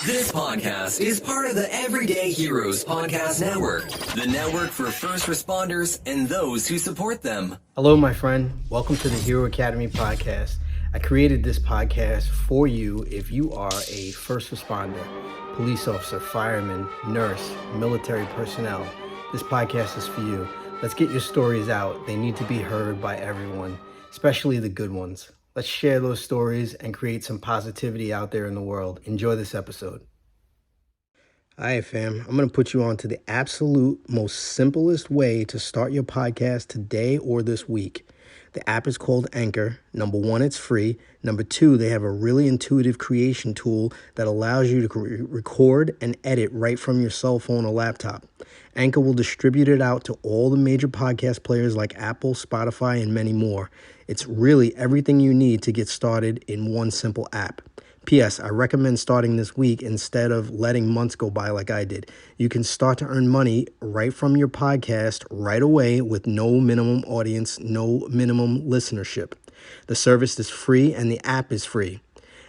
This podcast is part of the Everyday Heroes Podcast Network, the network for first responders and those who support them. Hello, my friend. Welcome to the Hero Academy podcast. I created this podcast for you if you are a first responder, police officer, fireman, nurse, military personnel. This podcast is for you. Let's get your stories out. They need to be heard by everyone, especially the good ones. Let's share those stories and create some positivity out there in the world. Enjoy this episode. All right, fam. I'm going to put you on to the absolute most simplest way to start your podcast today or this week. The app is called Anchor. Number one, it's free. Number two, they have a really intuitive creation tool that allows you to record and edit right from your cell phone or laptop. Anchor will distribute it out to all the major podcast players like Apple, Spotify, and many more. It's really everything you need to get started in one simple app. P.S. I recommend starting this week instead of letting months go by like I did. You can start to earn money right from your podcast right away with no minimum audience, no minimum listenership. The service is free and the app is free.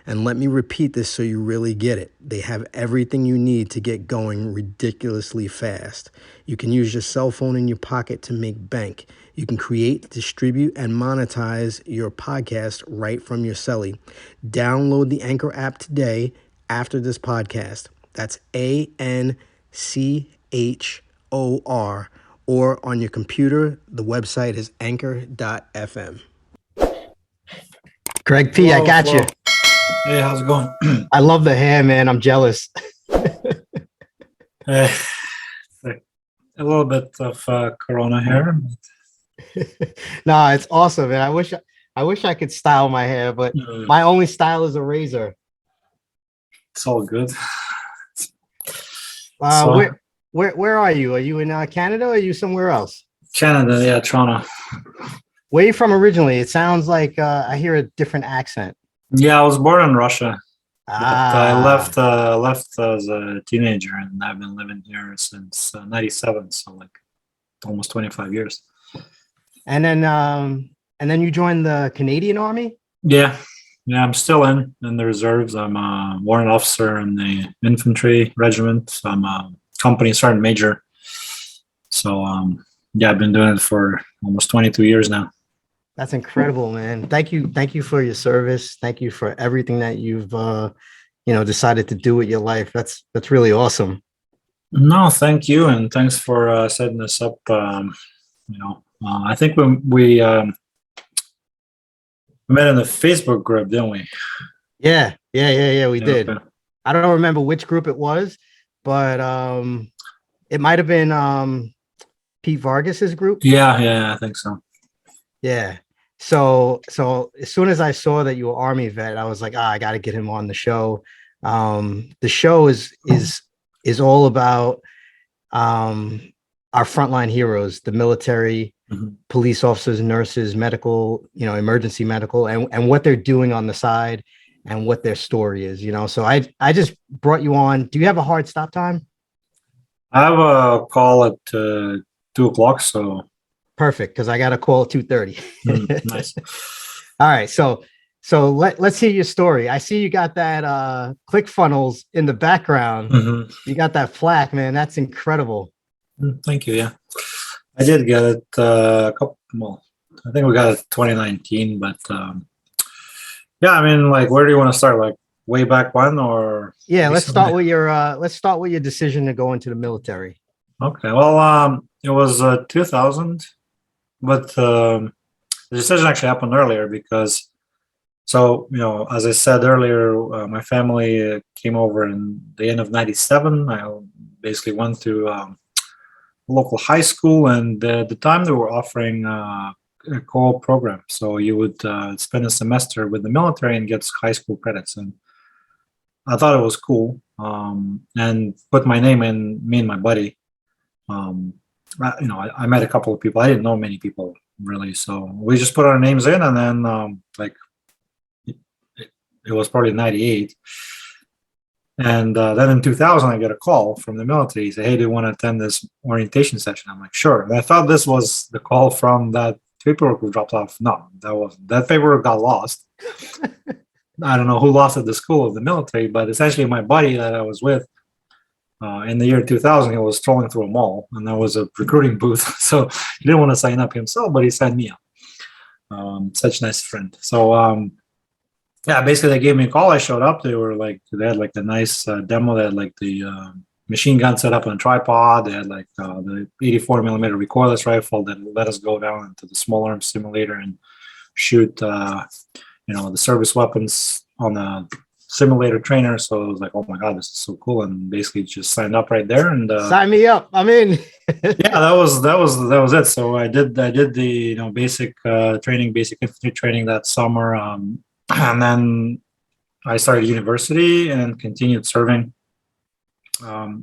And let me repeat this so you really get it. They have everything you need to get going ridiculously fast. You can use your cell phone in your pocket to make bank. You can create, distribute, and monetize your podcast right from your celly. Download the Anchor app today after this podcast. That's ANCHOR. Or on your computer, the website is anchor.fm. Greg P., I got you. Hey, how's it going? I love the hair, man. I'm jealous. A little bit of corona hair. No, it's awesome, man. I wish I could style my hair, but my only style is a razor. It's all good. Where are you? Are you in Canada or are you somewhere else? Canada, yeah, Toronto. Where are you from originally? It sounds like I hear a different accent. Yeah, I was born in Russia. But I left Ah, as a teenager, and I've been living here since '97, so like almost 25 years. and then you joined the Canadian Army? Yeah, I'm still in the reserves. I'm a warrant officer in the infantry regiment. I'm a company sergeant major. So yeah, I've been doing it for almost 22 years now. That's incredible, man. Thank you for your service. Thank you for everything that you've decided to do with your life. That's really awesome. No, thank you, and thanks for setting this up. I think we met in the Facebook group, didn't we? Yeah, we did. Okay. I don't remember which group it was, but it might have been Pete Vargas's group. Yeah, I think so. Yeah. So as soon as I saw that you were Army vet, I was like, I got to get him on the show. The show is all about our frontline heroes, the military, police officers, nurses, medical, emergency medical, and what they're doing on the side and what their story is, So I just brought you on. Do you have a hard stop time? I have a call at 2:00, so Perfect, because I got a call at 2:30. nice. All right, so let's hear your story. I see you got that ClickFunnels in the background. You got that flack, man. That's incredible. Thank you. Yeah, I did get it a couple. Well, I think we got it 2019, but yeah. I mean, like, where do you want to start? Like, way back when, or Yeah, let's start with your decision to go into the military. Okay. Well, it was 2000, but the decision actually happened earlier because, so, as I said earlier, my family came over in the end of '97. I basically went through local high school, and at the time they were offering a co-op program. So you would spend a semester with the military and get high school credits. And I thought it was cool, and put my name in, me and my buddy. I met a couple of people. I didn't know many people really, so we just put our names in, and then it was probably '98, and then in 2000 I get a call from the military. He said, "Hey, do you want to attend this orientation session?" I'm like, "Sure." And I thought this was the call from that paperwork we dropped off. No, that paperwork got lost. I don't know who lost at the school of the military, but essentially my buddy that I was with in the year 2000, he was strolling through a mall and there was a recruiting booth. So he didn't want to sign up himself, but he signed me up. Such a nice friend. So yeah, basically they gave me a call. I showed up. They had like the nice demo. They had like the machine gun set up on a tripod. They had like the 84 millimeter recoilless rifle that let us go down into the small arms simulator and shoot, the service weapons on a simulator trainer. So it was like, oh my god, this is so cool, and basically just signed up right there and sign me up, I'm in. Yeah, that was it. So I did the basic training, basic infantry training that summer, and then I started university and continued serving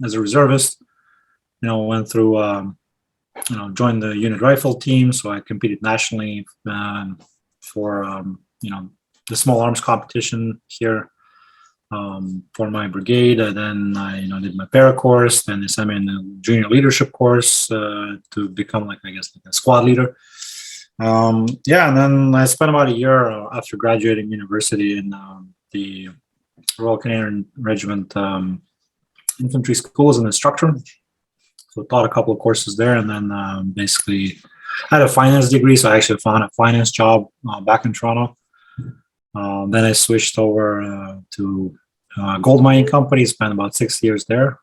as a reservist. Went through joined the unit rifle team, so I competed nationally for the small arms competition here for my brigade. And then I did my para course. Then they sent me in the junior leadership course to become like a squad leader. And then I spent about a year after graduating university in the Royal Canadian Regiment infantry school as an instructor. So taught a couple of courses there, and then basically had a finance degree. So I actually found a finance job back in Toronto. Then I switched over to gold mining company, spent about 6 years there.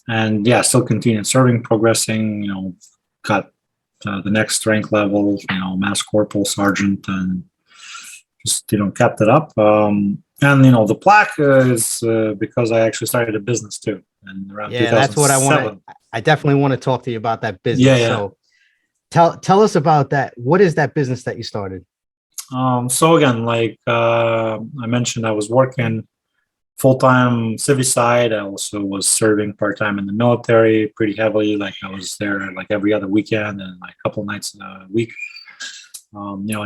And yeah, still continued serving, progressing, got the next rank level, mass corporal, sergeant, and just, kept it up. And, the plaque is because I actually started a business too. And around 2007. That's what I want to, I definitely want to talk to you about that business. Yeah. So tell us about that. What is that business that you started? So again, like I mentioned, I was working full-time civic side. I also was serving part-time in the military pretty heavily. Like I was there like every other weekend and like a couple nights a week.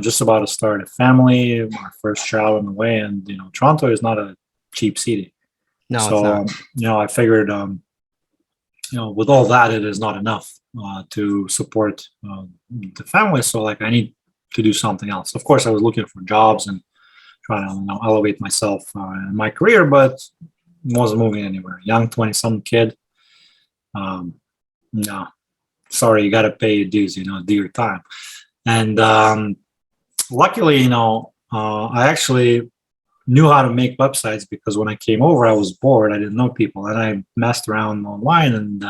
Just about to start a family, our first child on the way. And, Toronto is not a cheap city. No, so, it's not. I figured, with all that, it is not enough to support the family. So like I need to do something else. Of course, I was looking for jobs and trying to elevate myself in my career, but wasn't moving anywhere. Young 20-something kid. No, sorry, you got to pay your dues. Do your time. And luckily, I actually knew how to make websites because when I came over, I was bored. I didn't know people, and I messed around online and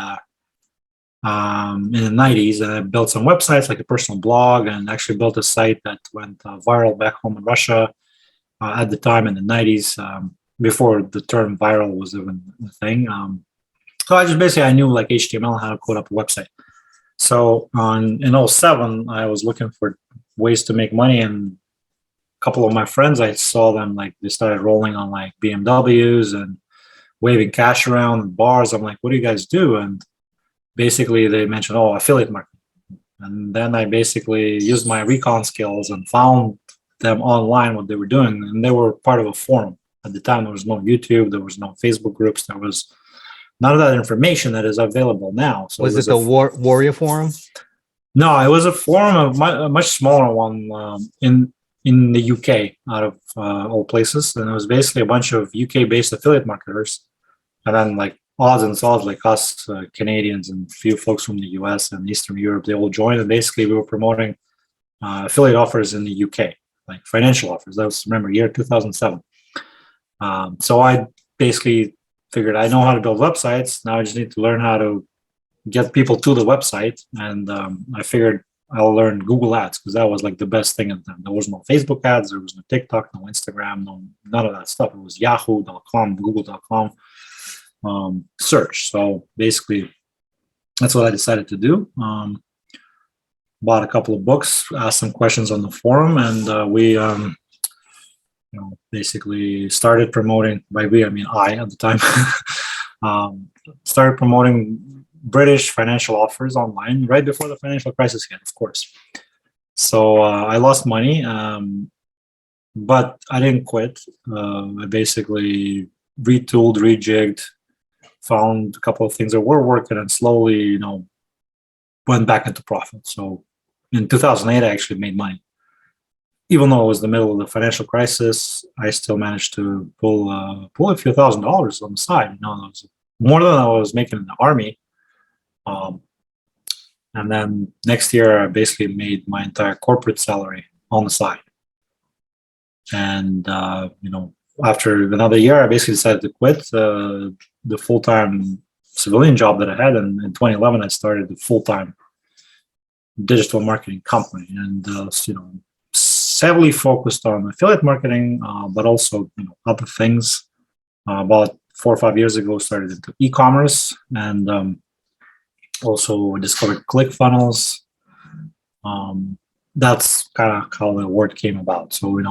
in the 90s, and I built some websites like a personal blog, and actually built a site that went viral back home in Russia at the time in the 90s, before the term viral was even a thing. So I knew like HTML, how to code up a website. So in 2007, I was looking for ways to make money, and a couple of my friends, I saw them like they started rolling on like BMWs and waving cash around in bars. I'm like, what do you guys do? And basically they mentioned, affiliate marketing. And then I basically used my recon skills and found them online, what they were doing. And they were part of a forum. At the time, there was no YouTube, there was no Facebook groups, there was none of that information that is available now. So was it the Warrior Forum? No, it was a forum, a much smaller one in the UK, out of all places. And it was basically a bunch of UK-based affiliate marketers. And then like odds and sods like us, Canadians, and a few folks from the US and Eastern Europe, they all joined. And basically we were promoting affiliate offers in the UK, like financial offers. That was, remember, year 2007. So I basically figured I know how to build websites. Now I just need to learn how to get people to the website. And I figured I'll learn Google Ads because that was like the best thing at the time. There was no Facebook ads, there was no TikTok, no Instagram, none of that stuff. It was yahoo.com, google.com. Search. So basically, that's what I decided to do. Bought a couple of books, asked some questions on the forum, and we basically started promoting. By we, I mean I at the time. Started promoting British financial offers online right before the financial crisis hit, of course. So I lost money, but I didn't quit. I basically retooled, rejigged, found a couple of things that were working, and slowly, went back into profit. So in 2008, I actually made money. even though it was the middle of the financial crisis, I still managed to pull a few $1,000s on the side. That was more than I was making in the army. Um, and then next year, I basically made my entire corporate salary on the side. And after another year, I basically decided to quit the full-time civilian job that I had. And in 2011, I started the full-time digital marketing company, and heavily focused on affiliate marketing, but also other things. About 4 or 5 years ago, started into e-commerce, and also discovered ClickFunnels. That's kind of how the word came about. So we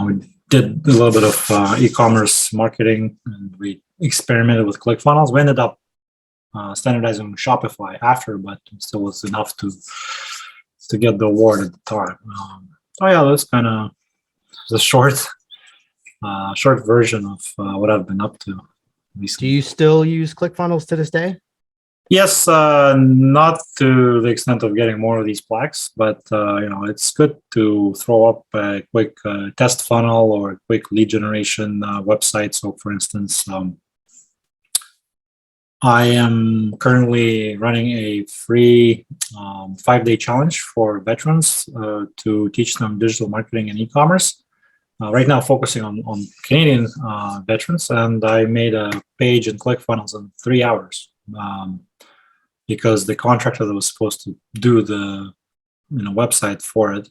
did a little bit of e-commerce marketing, and we experimented with ClickFunnels. We ended up standardizing on Shopify after, but it still was enough to get the award at the time. That's kind of the short version of what I've been up to recently. Do you still use ClickFunnels to this day? Yes, not to the extent of getting more of these plaques, but it's good to throw up a quick test funnel or a quick lead generation website. So, for instance, I am currently running a free 5-day challenge for veterans to teach them digital marketing and e-commerce. Right now, focusing on Canadian veterans, and I made a page in ClickFunnels in 3 hours because the contractor that was supposed to do the website for it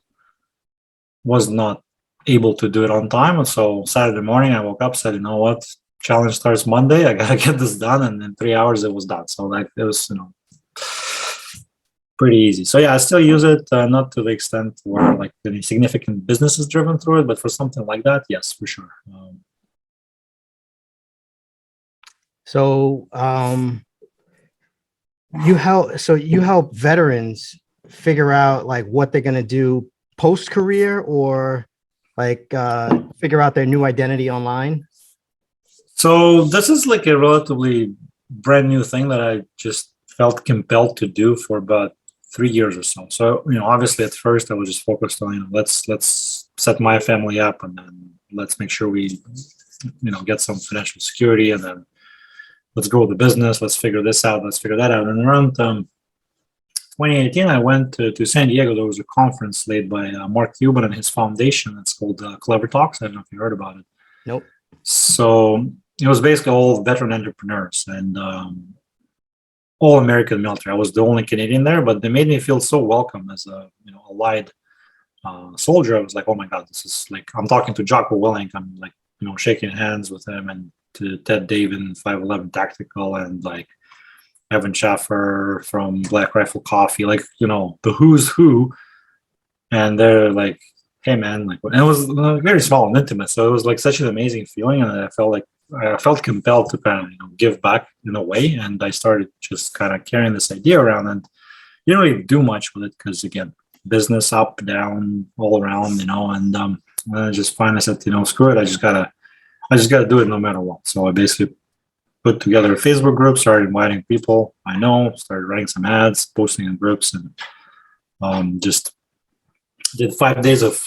was not able to do it on time. And so Saturday morning, I woke up, said, what? Challenge starts Monday. I gotta get this done, and in 3 hours it was done. So it was pretty easy. So yeah, I still use it, not to the extent where like any significant business is driven through it, but for something like that, yes, for sure. So you help veterans figure out like what they're gonna do post career, or like figure out their new identity online. So this is like a relatively brand new thing that I just felt compelled to do for about 3 years or so. So, obviously at first I was just focused on, let's set my family up, and then let's make sure we, get some financial security, and then let's grow the business. Let's figure this out. Let's figure that out. And around 2018, I went to San Diego. There was a conference led by Mark Cuban and his foundation. It's called Clever Talks. I don't know if you heard about it. Nope. So it was basically all veteran entrepreneurs and all American military. I was the only Canadian there, but they made me feel so welcome as a allied soldier. I was like, oh my God, this is like, I'm talking to Jocko Willink. I'm like, shaking hands with him, and to Ted Davin, 511 Tactical, and like Evan Schaffer from Black Rifle Coffee, like, the who's who. And they're like, hey man, like, and it was very small and intimate. So it was like such an amazing feeling. And I felt compelled to kind of, give back in a way. And I started just kind of carrying this idea around, and you don't really do much with it because, again, business up, down, all around, and I just finally said, screw it. I just gotta do it no matter what. So I basically put together a Facebook group, started inviting people I know, started writing some ads, posting in groups, and just did 5 days of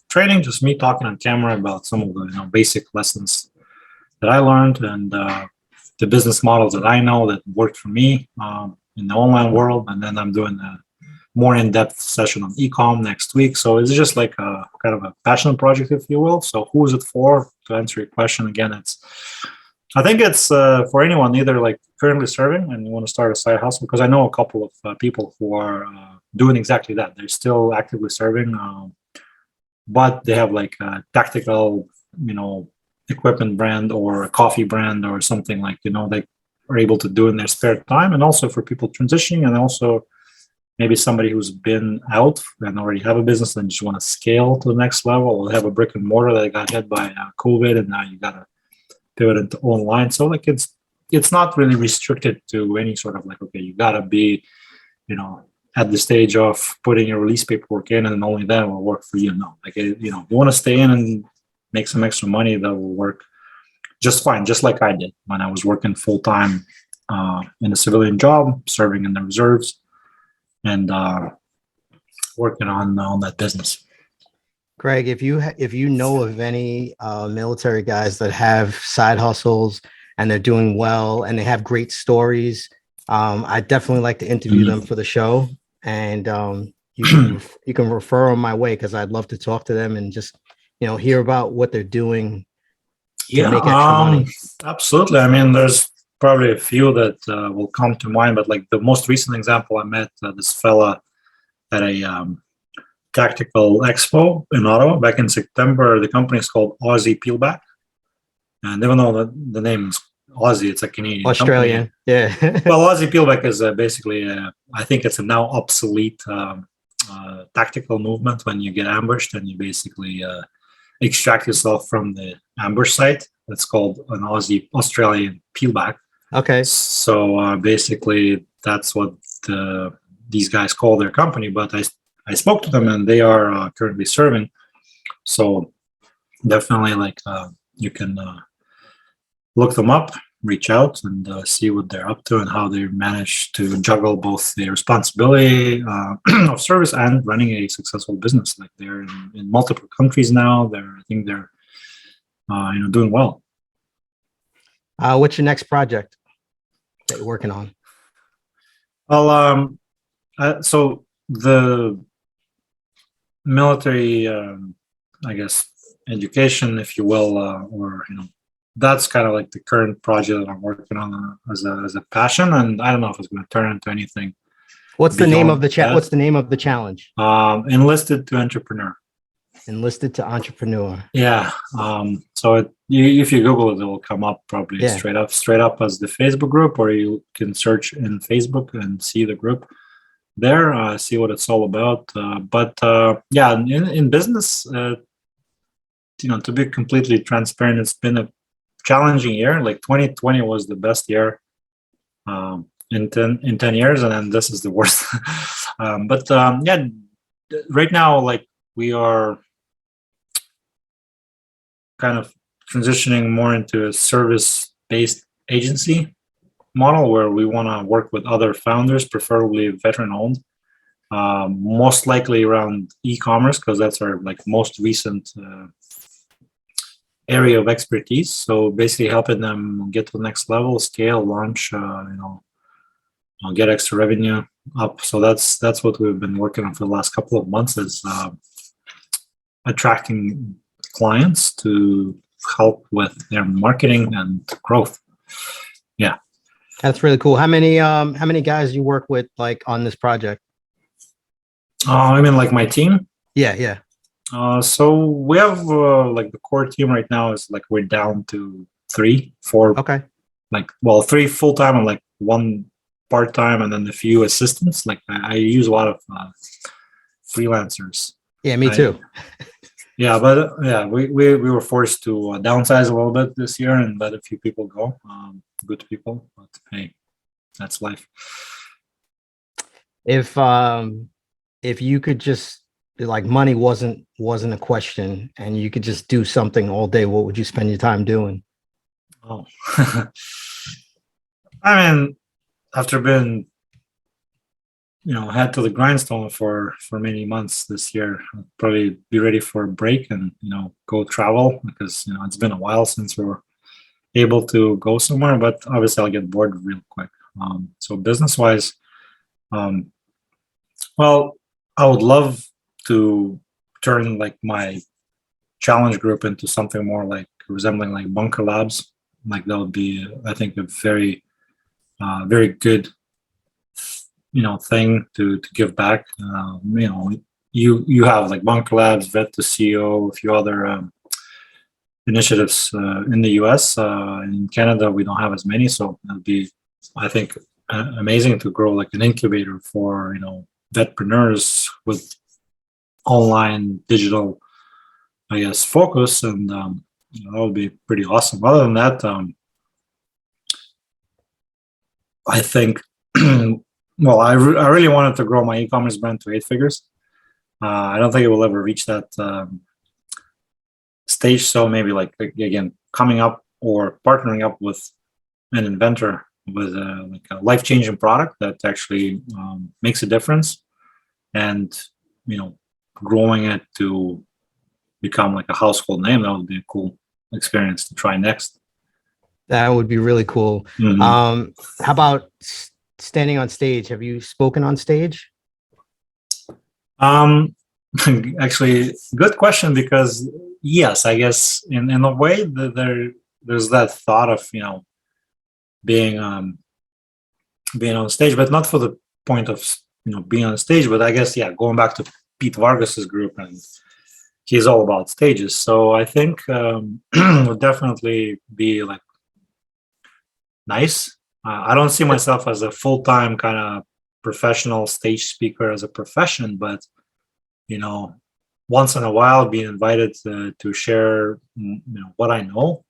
training, just me talking on camera about some of the basic lessons that I learned, and the business models that I know that worked for me in the online world. And then I'm doing a more in-depth session on e-com next week. So it's just like a kind of a passion project, if you will. So who is it for? To answer your question again, I think it's for anyone either like currently serving and you want to start a side hustle, because I know a couple of people who are doing exactly that. They're still actively serving, but they have like a tactical, equipment brand or a coffee brand or something like, they are able to do in their spare time. And also for people transitioning, and also maybe somebody who's been out and already have a business and just want to scale to the next level, or have a brick and mortar that got hit by COVID, and now you got to pivot into online. So like it's not really restricted to any sort of like, okay, you got to be, at the stage of putting your release paperwork in, and only that will work for you. No, like, you want to stay in and make some extra money, that will work just fine, just like I did when I was working full-time in a civilian job, serving in the reserves, and working on that business. Craig, if you know of any military guys that have side hustles and they're doing well and they have great stories, I definitely like to interview them for the show. And you can refer them my way because I'd love to talk to them and just hear about what they're doing to Yeah, make extra money. absolutely. I mean, there's probably a few that will come to mind, but like the most recent example, I met this fella at a tactical expo in Ottawa back in September. The company is called Aussie Peelback, and even though the name is Aussie, it's a Canadian Australian, company. yeah. Well, Aussie Peelback is basically, I think it's a now obsolete tactical movement when you get ambushed and you basically extract yourself from the ambush site. That's called an Australian peelback. Okay. So basically, that's what these guys call their company. But I spoke to them, and they are currently serving. So definitely, like you can look them up, reach out, and see what they're up to and how they manage to juggle both the responsibility of service and running a successful business. Like they're in multiple countries now. I think they're doing well. What's your next project that you're working on? Well, so the military, I guess, education, if you will, or that's kind of like the current project that I'm working on as a passion, and I don't know if it's going to turn into anything. What's the name of the What's the name of the challenge? Enlisted to Entrepreneur. Enlisted to Entrepreneur. Yeah. So if you Google it, it will come up probably straight up as the Facebook group, or you can search in Facebook and see the group there, see what it's all about. But yeah, in business, to be completely transparent, it's been a challenging year. Like 2020 was the best year in 10 years, and then this is the worst. But yeah, right now, like we are kind of transitioning more into a service-based agency model where we want to work with other founders, preferably veteran-owned, most likely around e-commerce, because that's our like most recent area of expertise. So basically helping them get to the next level, scale, launch, get extra revenue up. So that's what we've been working on for the last couple of months, is attracting clients to help with their marketing and growth. Yeah, that's really cool. How many guys you work with like on this project? I mean, like my team. Yeah. So we have like the core team right now is like we're down to 3-4. Okay. Like 3 full time and like 1 part time, and then a few assistants. Like I use a lot of freelancers. Yeah, me too. Yeah, but yeah, we were forced to downsize a little bit this year and let a few people go. Good people, but hey, that's life. If you could just, like, money wasn't a question and you could just do something all day, what would you spend your time doing? Oh, I mean, after being head to the grindstone for many months this year, I'll probably be ready for a break and go travel, because it's been a while since we were able to go somewhere, but obviously I'll get bored real quick. So business wise, well, I would love to turn like my challenge group into something more like resembling like Bunker Labs. Like that would be, I think, a very very good thing to give back. You have like Bunker Labs, Vet to CEO, a few other initiatives in the US. In Canada, we don't have as many, so it'd be, I think, amazing to grow like an incubator for vetpreneurs with online digital, I guess, focus, and that would be pretty awesome. Other than that, I think, well, I really wanted to grow my e-commerce brand to 8 figures. I don't think it will ever reach that stage. So maybe like again, coming up or partnering up with an inventor with like a life-changing product that actually makes a difference, and growing it to become like a household name, that would be a cool experience to try next. That would be really cool. Mhm. How about standing on stage? Have you spoken on stage? Um, Actually, good question, because yes, I guess in a way there's that thought of being being on stage, but not for the point of being on stage. But I guess going back to Pete Vargas's group, and he's all about stages. So I think would definitely be like nice. I don't see myself as a full-time kind of professional stage speaker as a profession, but once in a while being invited to share what I know,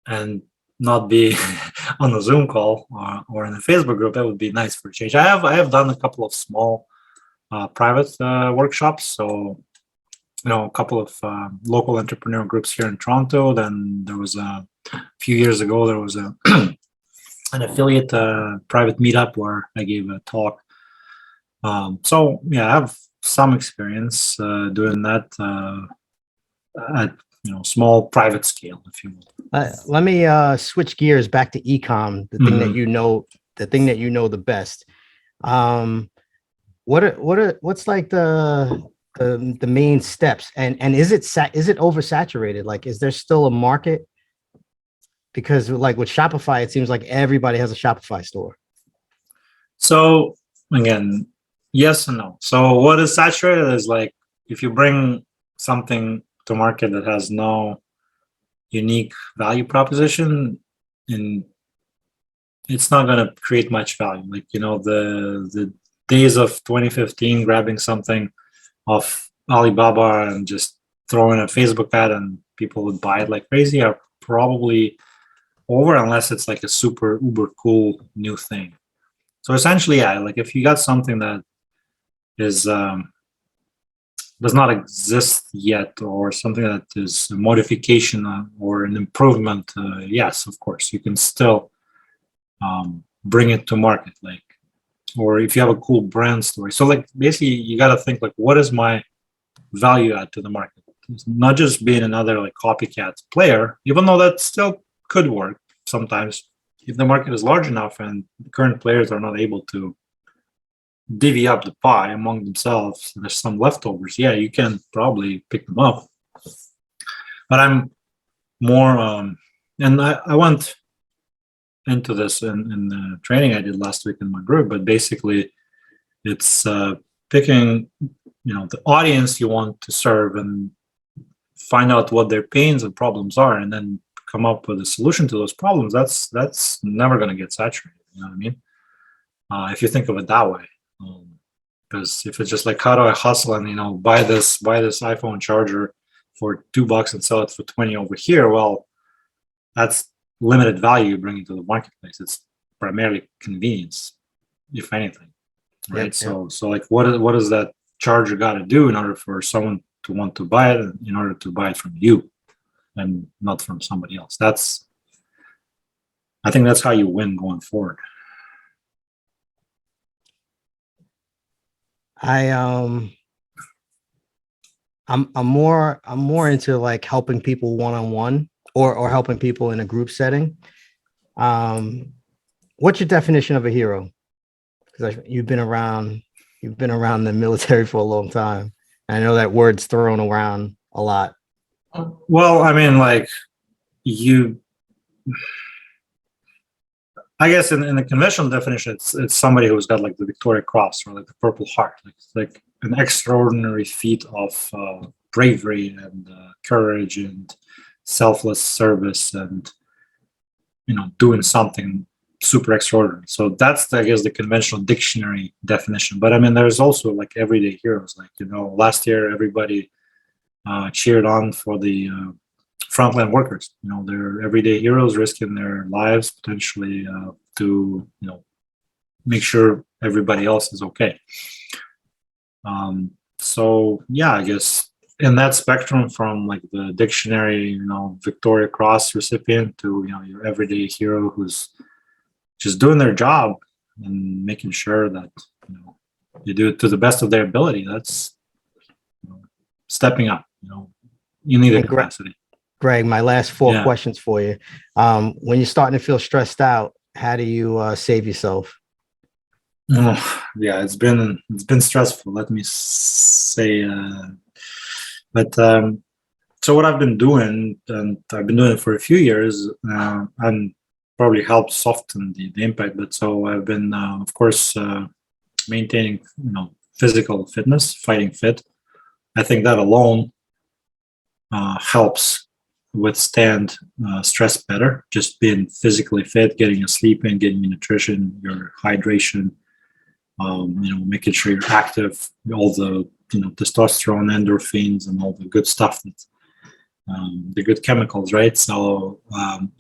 and not be on a Zoom call or in a Facebook group, that would be nice for a change. I have done a couple of small private workshops. So a couple of local entrepreneur groups here in Toronto. Then there was a few years ago, there was an affiliate private meetup where I gave a talk. So I have some experience doing that at small private scale, if you will. Let me switch gears back to ecom, the thing that you know the best. What's like the main steps, and is it oversaturated? Like, is there still a market? Because like with Shopify, it seems like everybody has a Shopify store. So again, yes and no. So what is saturated is like if you bring something to market that has no unique value proposition, and it's not going to create much value. Like the days of 2015 grabbing something off Alibaba and just throwing a Facebook ad and people would buy it like crazy are probably over, unless it's like a super uber cool new thing. So essentially, like if you got something that is does not exist yet, or something that is a modification or an improvement, yes, of course, you can still bring it to market. Like, or if you have a cool brand story. So like basically you got to think like, what is my value add to the market? It's not just being another like copycat player, even though that still could work sometimes. If the market is large enough and the current players are not able to divvy up the pie among themselves, and there's some leftovers, you can probably pick them up. But I'm more, and I went into this in the training I did last week in my group, but basically it's picking, the audience you want to serve and find out what their pains and problems are, and then come up with a solution to those problems. That's never going to get saturated. You know what I mean? If you think of it that way. Because if it's just like, how do I hustle and buy this iPhone charger for $2 and sell it for 20 over here, well, that's limited value you bring into the marketplace. It's primarily convenience, if anything, right? Yep. So like, what does that charger got to do in order for someone to want to buy it, in order to buy it from you and not from somebody else? I think that's how you win going forward. I'm more into like helping people one-on-one or helping people in a group setting. What's your definition of a hero? Because you've been around the military for a long time. I know that word's thrown around a lot. Well, I mean, like I guess in the conventional definition, it's somebody who's got like the Victoria Cross or like the Purple Heart, like an extraordinary feat of bravery and courage and selfless service, and doing something super extraordinary. So that's, I guess, the conventional dictionary definition. But I mean, there's also like everyday heroes. Like last year everybody cheered on for the frontline workers. They're everyday heroes, risking their lives potentially to make sure everybody else is okay. So I guess in that spectrum, from like the dictionary, Victoria Cross recipient, to your everyday hero who's just doing their job and making sure that they do it to the best of their ability. That's stepping up. You need a And capacity. Greg, my last four Yeah. questions for you. When you're starting to feel stressed out, how do you save yourself? Yeah, it's been stressful. Let me say, but so what I've been doing, and I've been doing it for a few years, and probably helped soften the impact. But so I've been, of course, maintaining, physical fitness, fighting fit. I think that alone helps withstand stress better. Just being physically fit, getting your sleep in, getting your nutrition, your hydration, making sure you're active, all the testosterone, endorphins, and all the good stuff that the good chemicals, right? So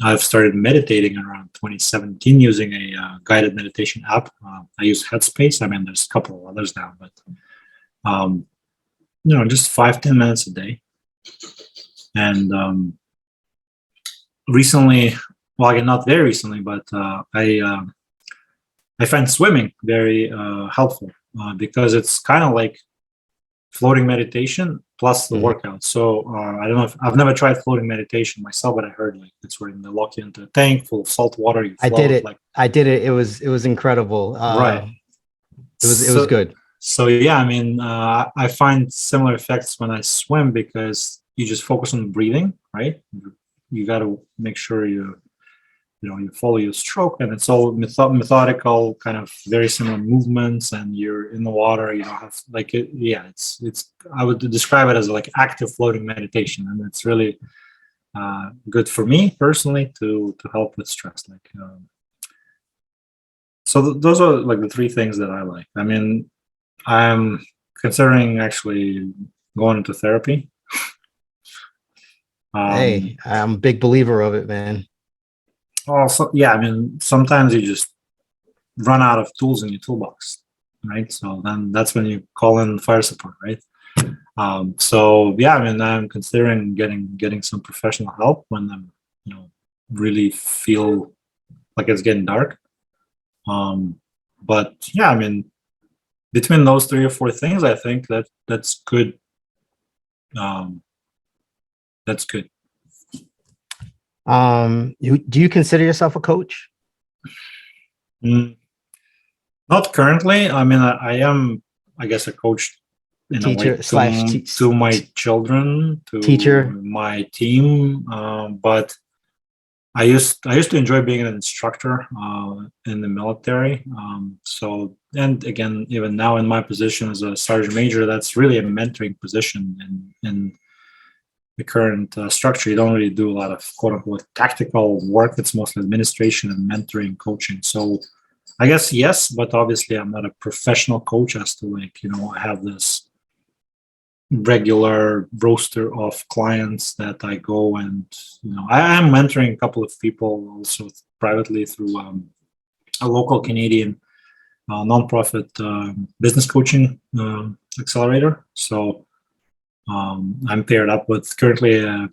I've started meditating around 2017 using a guided meditation app. I use Headspace. I mean, there's a couple of others now, but just 5-10 minutes a day. And recently, well, again, not very recently, but I find swimming very helpful because it's kind of like floating meditation plus the workout. So I don't know if I've never tried floating meditation myself, but I heard like it's where they lock you into a tank full of salt water. You float, I did it. Like, I did it. It was incredible. Right. It was good. So yeah, I mean, I find similar effects when I swim because you just focus on breathing, right? You got to make sure you follow your stroke, and it's all methodical, kind of very similar movements, and you're in the water. You don't have like it. Yeah, it's. I would describe it as like active floating meditation, and it's really good for me personally to help with stress. Like, so those are like the three things that I like. I mean, I'm considering actually going into therapy. Hey, I'm a big believer of it, man. Also, yeah, I mean, sometimes you just run out of tools in your toolbox, right? So then that's when you call in fire support, right? So yeah, I mean, I'm considering getting some professional help when I'm, really feel like it's getting dark. But yeah, I mean, between those 3 or 4 things, I think that's good. That's good. Do you consider yourself a coach? Not currently. I mean, I am, I guess, a coach in Teacher a way to my children, to teacher, my team. But I used to enjoy being an instructor in the military. So, and again, even now in my position as a sergeant major, that's really a mentoring position in the current structure. You don't really do a lot of quote unquote tactical work. It's mostly administration and mentoring, coaching. So I guess yes, but obviously I'm not a professional coach as to like, I have this regular roster of clients that I go and, I am mentoring a couple of people also privately through a local Canadian nonprofit business coaching accelerator. So I'm paired up with currently a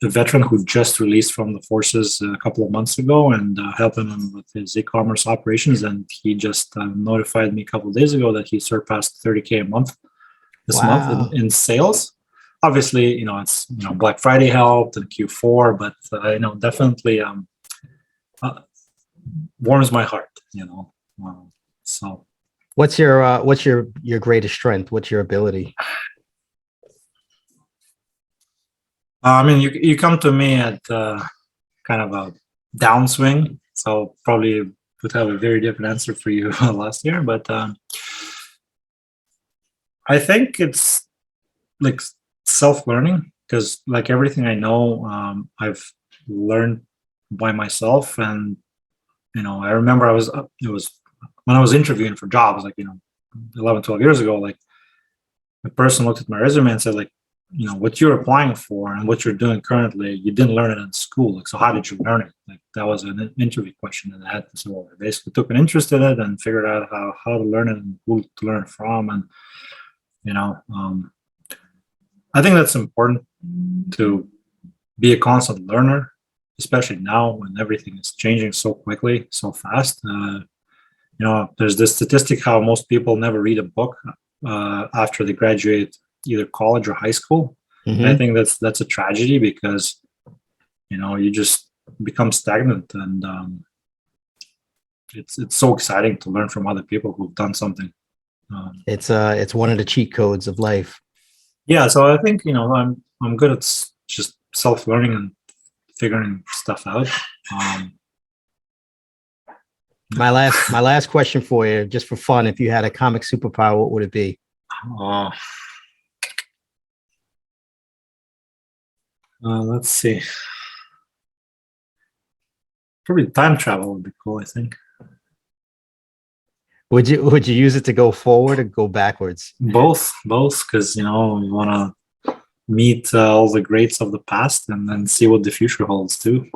veteran who just released from the forces a couple of months ago and helping him with his e-commerce operations. And he just notified me a couple of days ago that he surpassed 30K a month this month in sales. Obviously, it's Black Friday helped and Q4, but definitely warms my heart. So what's your greatest strength? What's your ability? I mean, you come to me at kind of a downswing, so probably would have a very different answer for you last year. But I think it's like self-learning, because like everything I know, I've learned by myself. And I remember it was when I was interviewing for jobs, like 11, 12 years ago. Like the person looked at my resume and said, like, what you're applying for and what you're doing currently, you didn't learn it in school. Like, so how did you learn it? Like, that was an interview question, and I had to say, well, I basically took an interest in it and figured out how to learn it and who to learn from. And I think that's important, to be a constant learner, especially now when everything is changing so quickly, so fast. There's this statistic how most people never read a book after they graduate either college or high school. And I think that's a tragedy because you just become stagnant, and it's so exciting to learn from other people who've done something. It's one of the cheat codes of life. Yeah, so I think I'm good at just self-learning and figuring stuff out. My last question for you, just for fun, if you had a comic superpower, what would it be? Let's see. Probably time travel would be cool, I think. Would you use it to go forward or go backwards? Both, because you want to meet all the greats of the past and then see what the future holds too.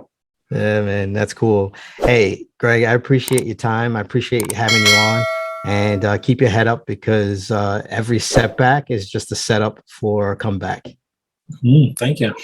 Yeah, man, that's cool. Hey, Greg, I appreciate your time. I appreciate having you on, and keep your head up, because every setback is just a setup for a comeback. Thank you.